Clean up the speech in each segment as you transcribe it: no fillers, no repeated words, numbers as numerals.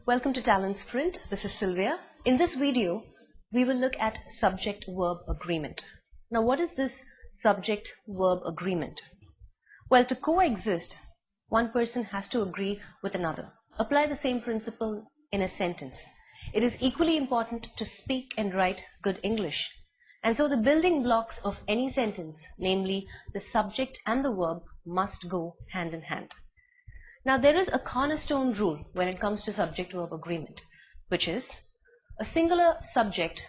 Welcome to TalentSprint. This is Sylvia. In this video, we will look at subject-verb agreement. Now, what is this subject-verb agreement? Well, to coexist, one person has to agree with another. Apply the same principle in a sentence. It is equally important to speak and write good English. And so the building blocks of any sentence, namely the subject and the verb, must go hand in hand. Now, there is a cornerstone rule when it comes to subject-verb agreement, which is a singular subject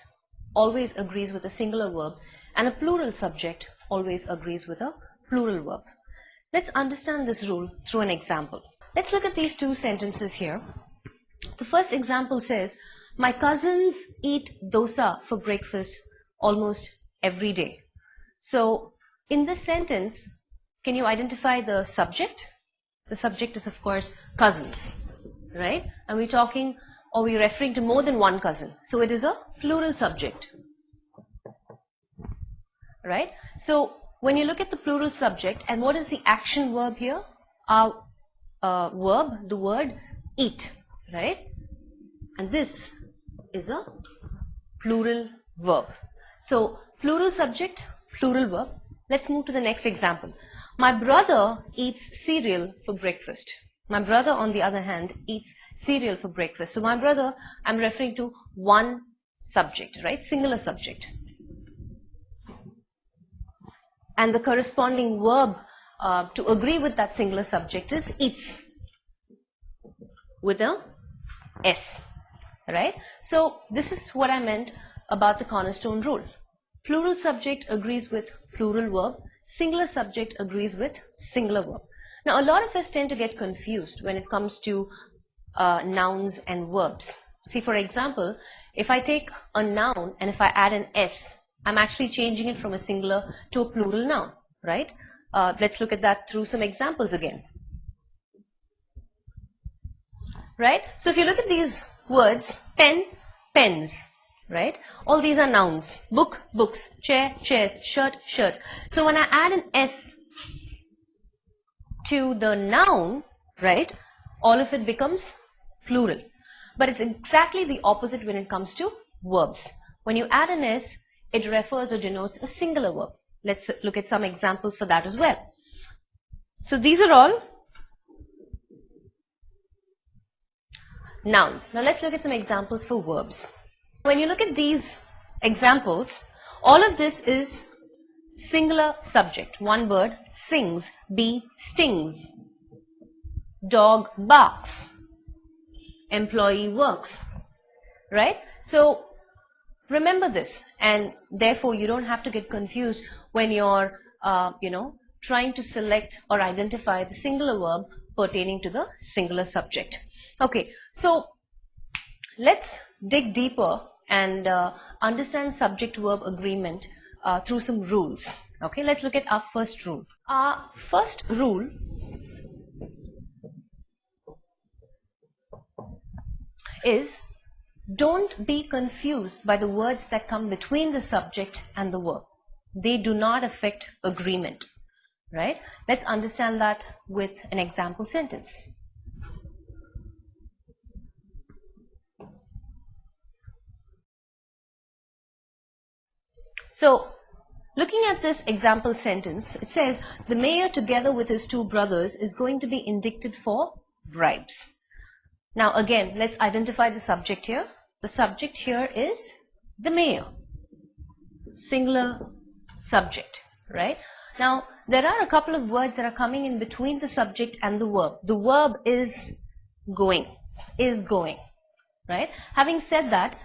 always agrees with a singular verb and a plural subject always agrees with a plural verb. Let's understand this rule through an example. Let's look at these two sentences here. The first example says, my cousins eat dosa for breakfast almost every day. So, in this sentence, can you identify the subject? The subject is, of course, cousins, right? And we're talking, or we're referring to more than one cousin. So it is a plural subject, right? So when you look at the plural subject, and what is the action verb here? Our verb, the word eat, right? And this is a plural verb. So plural subject, plural verb. Let's move to the next example. My brother eats cereal for breakfast. My brother, on the other hand, eats cereal for breakfast. So my brother, I'm referring to one subject, right? Singular subject. And the corresponding verb to agree with that singular subject is eats with a S, right? So this is what I meant about the cornerstone rule. Plural subject agrees with plural verb. Singular subject agrees with singular verb. Now, a lot of us tend to get confused when it comes to nouns and verbs. See, for example, if I take a noun and if I add an S, I'm actually changing it from a singular to a plural noun, right? Let's look at that through some examples again. Right? So if you look at these words, pen, pens, right? All these are nouns. Book, books. Chair, chairs. Shirt, shirts. So when I add an S to the noun, right, all of it becomes plural. But it's exactly the opposite when it comes to verbs. When you add an S, it refers or denotes a singular verb. Let's look at some examples for that as well. So these are all nouns. Now let's look at some examples for verbs. When you look at these examples, all of this is singular subject. One word, sings. Bee stings. Dog barks. Employee works. Right? So remember this, and therefore you don't have to get confused when you're trying to select or identify the singular verb pertaining to the singular subject. Okay, so let's dig deeper and understand subject-verb agreement through some rules. Okay, let's look at our first rule. Our first rule is don't be confused by the words that come between the subject and the verb. They do not affect agreement, right? Let's understand that with an example sentence. So, looking at this example sentence, it says, the mayor together with his two brothers is going to be indicted for bribes. Now again, let's identify the subject here. The subject here is the mayor. Singular subject, right? Now, there are a couple of words that are coming in between the subject and the verb. The verb is going, right? Having said that,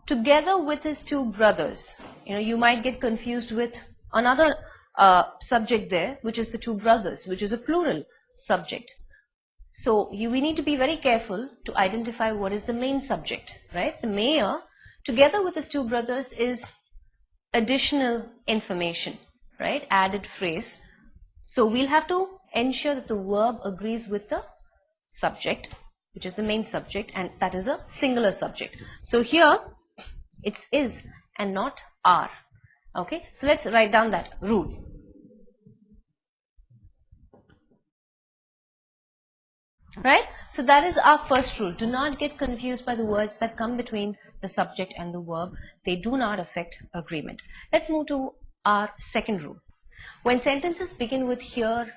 together with his two brothers, you might get confused with another subject there, which is the two brothers, which is a plural subject. So we need to be very careful to identify what is the main subject, right? The mayor, together with his two brothers, is additional information, right? Added phrase. So we'll have to ensure that the verb agrees with the subject, which is the main subject, and that is a singular subject. So here, it's is and not are. Okay, so let's write down that rule. Right? So that is our first rule. Do not get confused by the words that come between the subject and the verb. They do not affect agreement. Let's move to our second rule. When sentences begin with here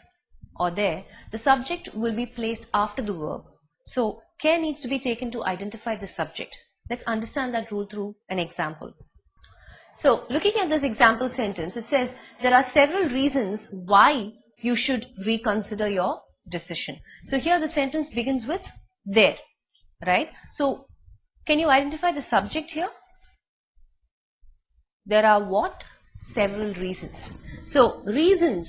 or there, the subject will be placed after the verb. So care needs to be taken to identify the subject. Let's understand that rule through an example. So looking at this example sentence, it says there are several reasons why you should reconsider your decision. So here the sentence begins with there, right? So can you identify the subject here? There are what? Several reasons. So reasons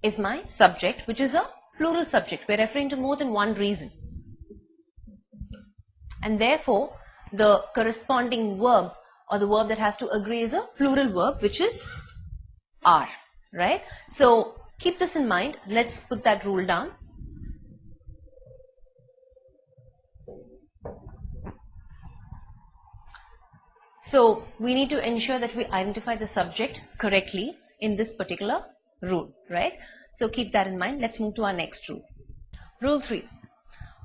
is my subject, which is a plural subject. We're referring to more than one reason. And therefore the corresponding verb or the verb that has to agree is a plural verb, which is are, right? So keep this in mind. Let's put that rule down. So we need to ensure that we identify the subject correctly in this particular rule, right? So keep that in mind. Let's move to our next rule. Rule 3.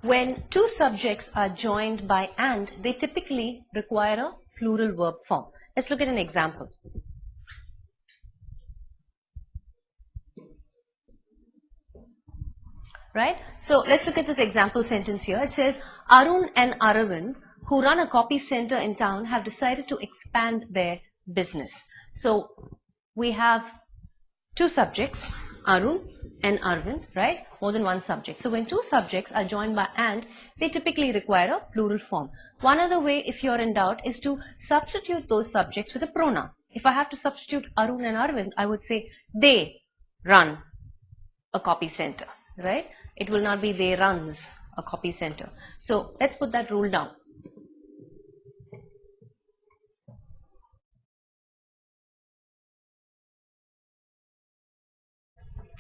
When two subjects are joined by and, they typically require a plural verb form. Let's look at an example. Right? So let's look at this example sentence here. It says, Arun and Aravind, who run a copy center in town, have decided to expand their business. So we have two subjects, Arun and Aravind, right? More than one subject. So when two subjects are joined by and, they typically require a plural form. One other way, if you're in doubt, is to substitute those subjects with a pronoun. If I have to substitute Arun and Aravind, I would say they run a copy center, right? It will not be they runs a copy center. So let's put that rule down.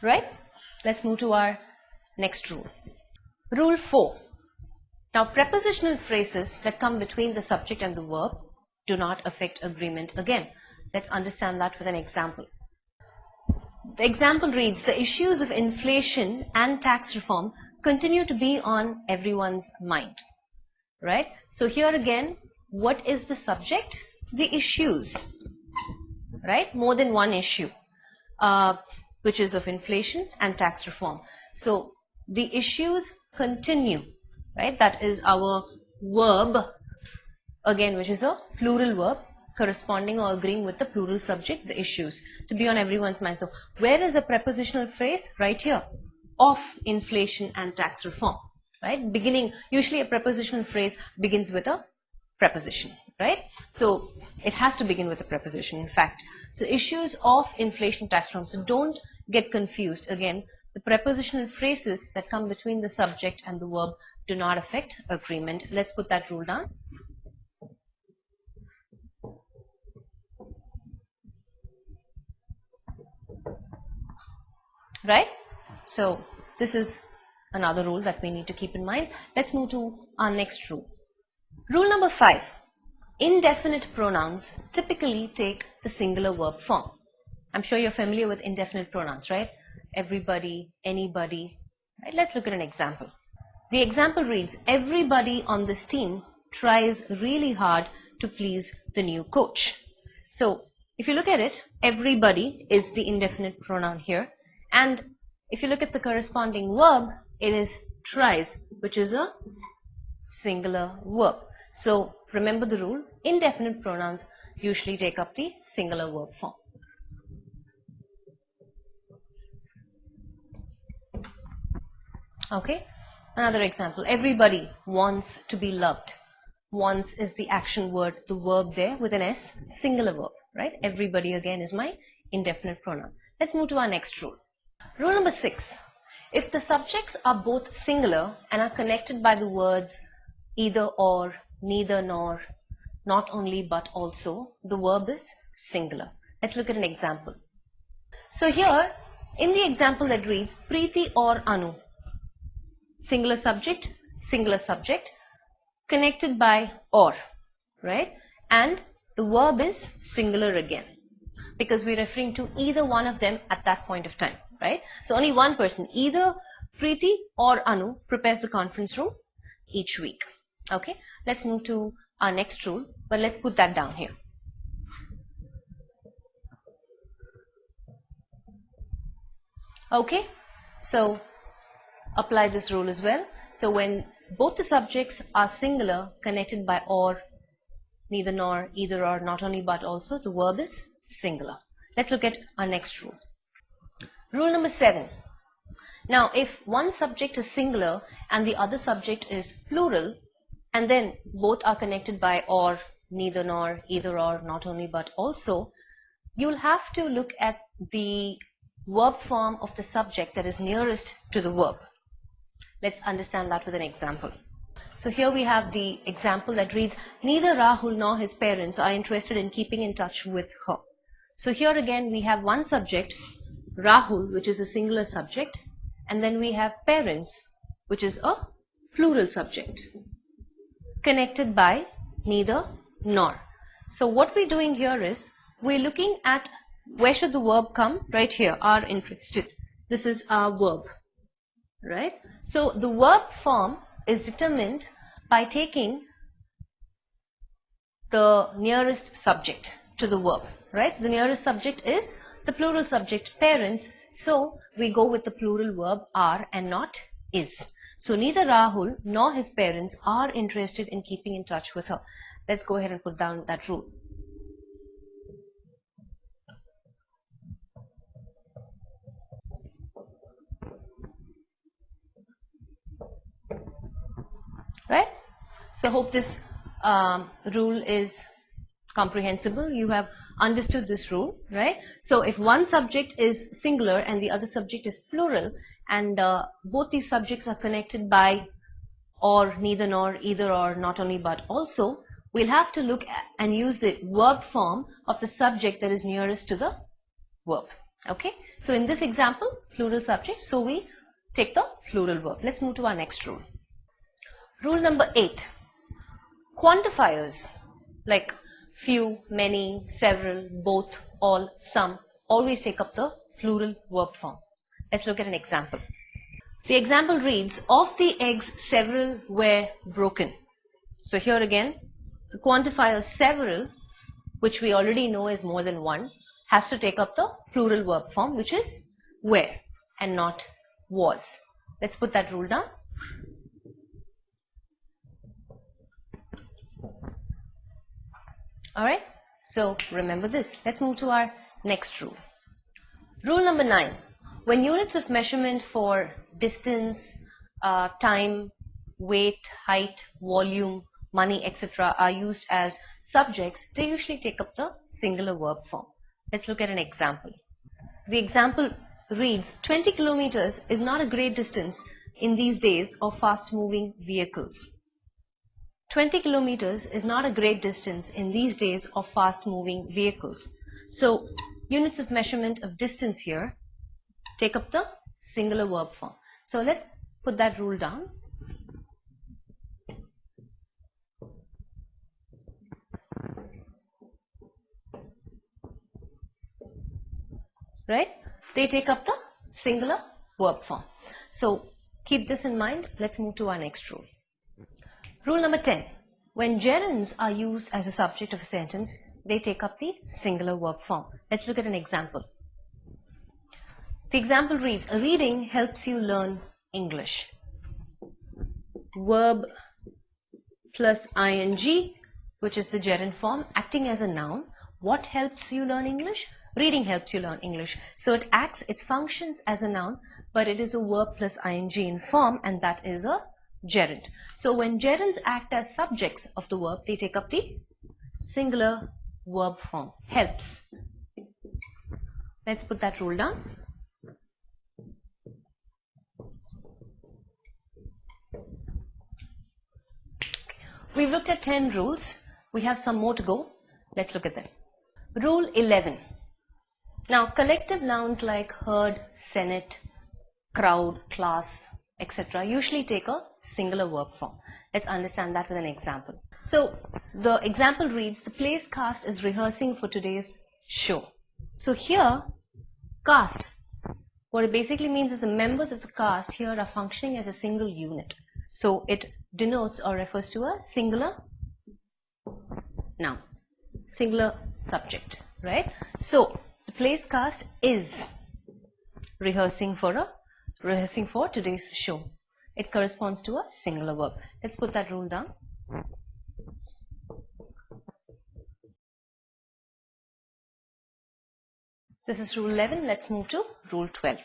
Right? Let's move to our next rule. Rule 4. Now prepositional phrases that come between the subject and the verb do not affect agreement again. Let's understand that with an example. The example reads, the issues of inflation and tax reform continue to be on everyone's mind. Right? So here again, what is the subject? The issues. Right? More than one issue. Which is of inflation and tax reform. So the issues continue, right? That is our verb, again, which is a plural verb corresponding or agreeing with the plural subject, the issues, to be on everyone's mind. So where is the prepositional phrase? Right here, of inflation and tax reform, right? Beginning, usually a prepositional phrase begins with a preposition, right? So it has to begin with a preposition, in fact. So issues of inflation, tax reform. So don't get confused. Again, the prepositional phrases that come between the subject and the verb do not affect agreement. Let's put that rule down. Right? So this is another rule that we need to keep in mind. Let's move to our next rule. Rule number 5. Indefinite pronouns typically take the singular verb form. I'm sure you're familiar with indefinite pronouns, right? Everybody, anybody. Right? Let's look at an example. The example reads, everybody on this team tries really hard to please the new coach. So if you look at it, everybody is the indefinite pronoun here. And if you look at the corresponding verb, it is tries, which is a singular verb. So remember the rule, indefinite pronouns usually take up the singular verb form. Okay, another example, everybody wants to be loved. Wants is the action word, the verb there with an S, singular verb, right? Everybody again is my indefinite pronoun. Let's move to our next rule. Rule number 6. If the subjects are both singular and are connected by the words either or, neither nor, not only but also, the verb is singular. Let's look at an example. So here, in the example that reads, Preeti or Anu, singular subject, connected by or, right? And the verb is singular again, because we're referring to either one of them at that point of time, right? So only one person, either Preeti or Anu prepares the conference room each week. Okay, let's move to our next rule, but let's put that down here. Okay, so apply this rule as well. So when both the subjects are singular, connected by or, neither nor, either or, not only but also, the verb is singular. Let's look at our next rule. Rule number 7. Now, if one subject is singular and the other subject is plural, and then both are connected by or, neither nor, either or, not only but also, you'll have to look at the verb form of the subject that is nearest to the verb. Let's understand that with an example. So here we have the example that reads, neither Rahul nor his parents are interested in keeping in touch with her. So here again we have one subject, Rahul, which is a singular subject, and then we have parents, which is a plural subject, connected by neither nor. So what we're doing here is, we're looking at where should the verb come? Right here, are interested. This is our verb, right? So the verb form is determined by taking the nearest subject to the verb, right? So the nearest subject is the plural subject parents, so we go with the plural verb are and not is. So neither Rahul nor his parents are interested in keeping in touch with her. Let's go ahead and put down that rule. Right? So hope this rule is comprehensible. You have understood this rule, right? So if one subject is singular and the other subject is plural, and both these subjects are connected by or, neither nor, either or, not only but also, we'll have to look at and use the verb form of the subject that is nearest to the verb. Okay? So in this example, plural subject, so we take the plural verb. Let's move to our next rule. Rule number 8. Quantifiers like few, many, several, both, all, some always take up the plural verb form. Let's look at an example. The example reads, of the eggs, several were broken. So here again, the quantifier several, which we already know is more than one, has to take up the plural verb form, which is were and not was. Let's put that rule down. Alright, so remember this. Let's move to our next rule. Rule number 9. When units of measurement for distance, time, weight, height, volume, money, etc. are used as subjects, they usually take up the singular verb form. Let's look at an example. The example reads, 20 kilometers is not a great distance in these days of fast-moving vehicles. 20 kilometers is not a great distance in these days of fast-moving vehicles. So, units of measurement of distance here take up the singular verb form. So, let's put that rule down. Right? They take up the singular verb form. So, keep this in mind. Let's move to our next rule. Rule number 10. When gerunds are used as a subject of a sentence, they take up the singular verb form. Let's look at an example. The example reads, reading helps you learn English. Verb plus ing, which is the gerund form, acting as a noun. What helps you learn English? Reading helps you learn English. So it functions as a noun, but it is a verb plus ing in form, and that is a gerund. So when gerunds act as subjects of the verb, they take up the singular verb form, helps. Let's put that rule down. We've looked at 10 rules. We have some more to go. Let's look at them. Rule 11. Now, collective nouns like herd, senate, crowd, class, etc. usually take a singular verb form. Let's understand that with an example. So, the example reads, the play's cast is rehearsing for today's show. So here, cast What it basically means is the members of the cast here are functioning as a single unit. So it denotes or refers to a singular noun, singular subject, right? So the play's cast is rehearsing for today's show. It corresponds to a singular verb. Let's put that rule down. This is Rule 11. Let's move to Rule 12.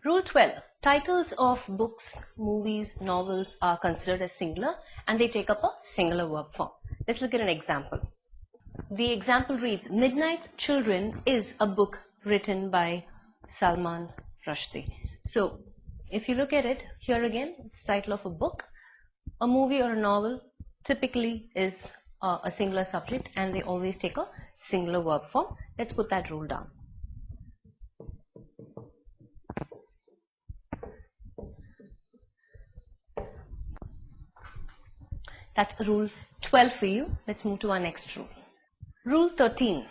Rule 12. Titles of books, movies, novels are considered as singular and they take up a singular verb form. Let's look at an example. The example reads, Midnight Children is a book written by Salman Rushdie. So, if you look at it, here again, it's the title of a book. A movie or a novel typically is a singular subject and they always take a singular verb form. Let's put that rule down. That's Rule 12 for you. Let's move to our next rule. Rule 13.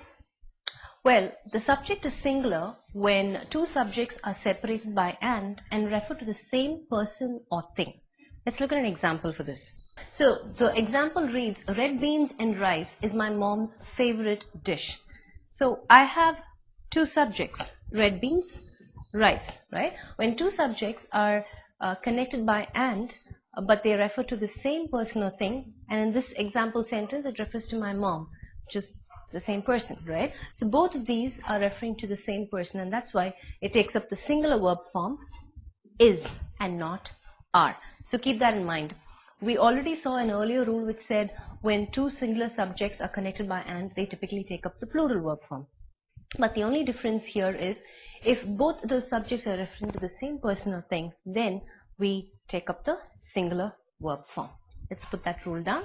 Well, the subject is singular when two subjects are separated by and refer to the same person or thing. Let's look at an example for this. So, the example reads, red beans and rice is my mom's favorite dish. So, I have two subjects, red beans, rice, right? When two subjects are connected by and, but they refer to the same person or thing, and in this example sentence it refers to my mom, which is the same person, right? So both of these are referring to the same person, and that's why it takes up the singular verb form is and not are. So keep that in mind. We already saw an earlier rule which said when two singular subjects are connected by and, they typically take up the plural verb form. But the only difference here is if both those subjects are referring to the same person or thing, then we take up the singular verb form. Let's put that rule down.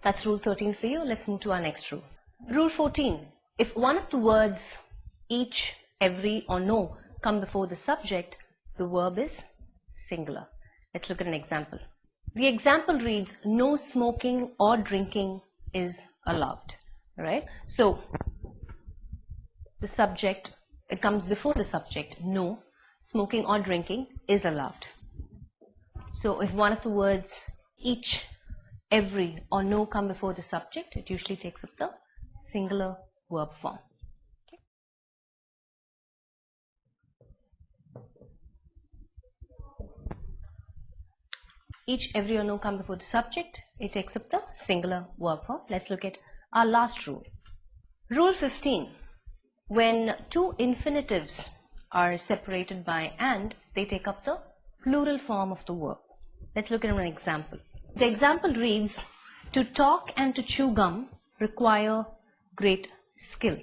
That's Rule 13 for you. Let's move to our next rule. Rule 14. If one of the words each, every or no come before the subject, the verb is singular. Let's look at an example. The example reads, no smoking or drinking is allowed. Right? So, the subject, it comes before the subject, no, smoking or drinking is allowed. So, if one of the words each, every or no come before the subject, it usually takes up the singular verb form. Okay. Each, every or no come before the subject, it takes up the singular verb form. Let's look at our last rule. Rule 15. When two infinitives are separated by and, they take up the plural form of the verb. Let's look at an example. The example reads, to talk and to chew gum require great skill.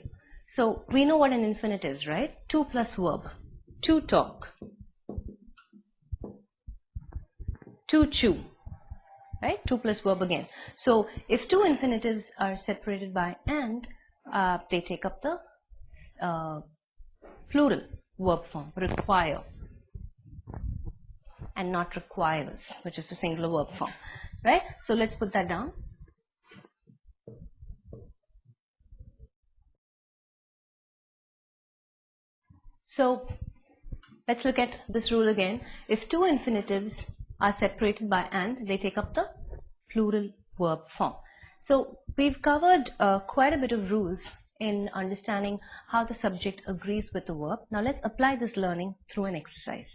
So we know what an infinitive is, right? To plus verb. To talk. To chew. Right? To plus verb again. So if two infinitives are separated by and, they take up the plural verb form, require, and not requires, which is the singular verb form, right? So let's put that down. So let's look at this rule again. If two infinitives are separated by and, they take up the plural verb form. So we've covered quite a bit of rules in understanding how the subject agrees with the verb. Now let's apply this learning through an exercise.